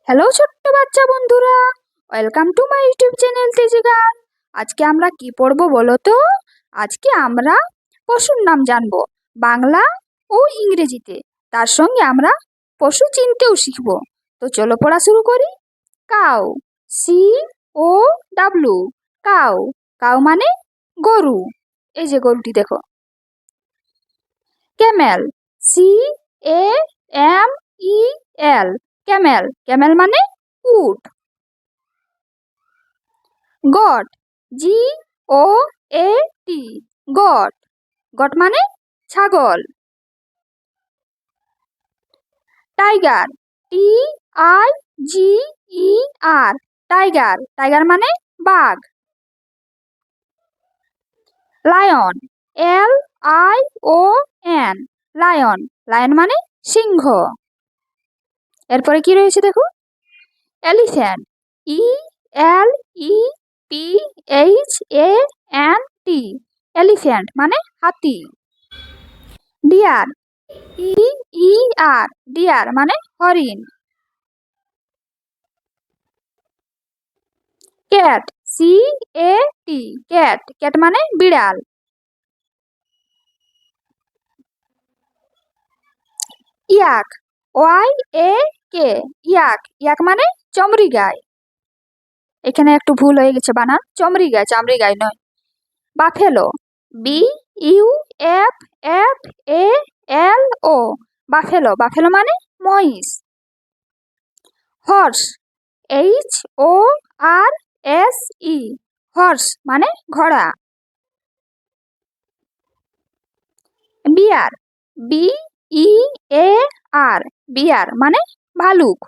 Hello ছোট্ট বাচ্চা বন্ধুরা, welcome to my YouTube channel তেজি গান। আজকে আমরা কি পড়বো বলো তো? আজকে আমরা পশুর নাম জানবো, বাংলা ও ইংরেজিতে। তার সঙ্গে আমরা পশু চিনতেও শিখবো। তো চলো পড়া শুরু করি। Cow, COW, cow. কাউ মানে গরু। এই যে গরুটি দেখো। Camel, CAMEL, Camel. ক্যামেল মানে উট। Goat, GOAT, goat. গট মানে ছাগল। Tiger, TIGER, tiger. টাইগার মানে বাঘ। Lion, LION, lion. লায়ন মানে সিংহ। এরপরে কি রয়েছে দেখো। এলিফ্যান্ট, ELEPHANT, এলিফ্যান্ট মানে হাতি। ডিয়ার, ডিয়ার মানে হরিণ। ক্যাট, CAT, ক্যাট মানে বিড়াল। ইয়াক, YAK, ইয়াক। ইয়াক মানে চমড়ি গাই। এখানে একটু ভুল হয়ে গেছে বানান, চমড়ি গাই, চামড়ি গাই নয়। Buffalo, BUFFALO, buffalo. বাফেলো মানে মহিষ। হর্স, HORSE, হর্স মানে ঘোড়া। বিয়ার, BEAR, বিয়ার মানে ভালুক।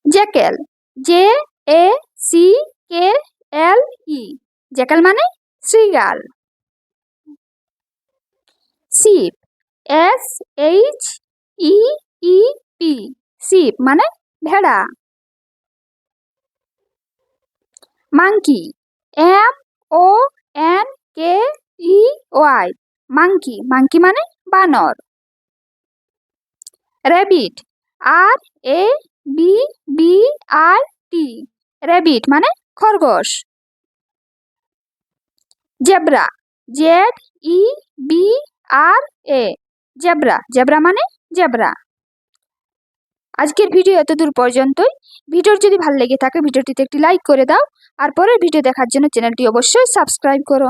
জ্যাকেল, JACKLE, জ্যাকেল মানে শ্রীগাল। শিপ, SHEEP, শিপ মানে ভেড়া। Monkey, MONKEY, monkey. মাংকি মানে বানর। র্যাবিট, RABBIT, র্যাবিট মানে খরগোশ। Zebra, ZEBRA, zebra. জেব্রা মানে জেব্রা। আজকের ভিডিও এতদূর পর্যন্তই। ভিডিওর যদি ভালো লেগে থাকে ভিডিওটিতে একটি লাইক করে দাও, আর পরের ভিডিও দেখার জন্য চ্যানেলটি অবশ্যই সাবস্ক্রাইব করো।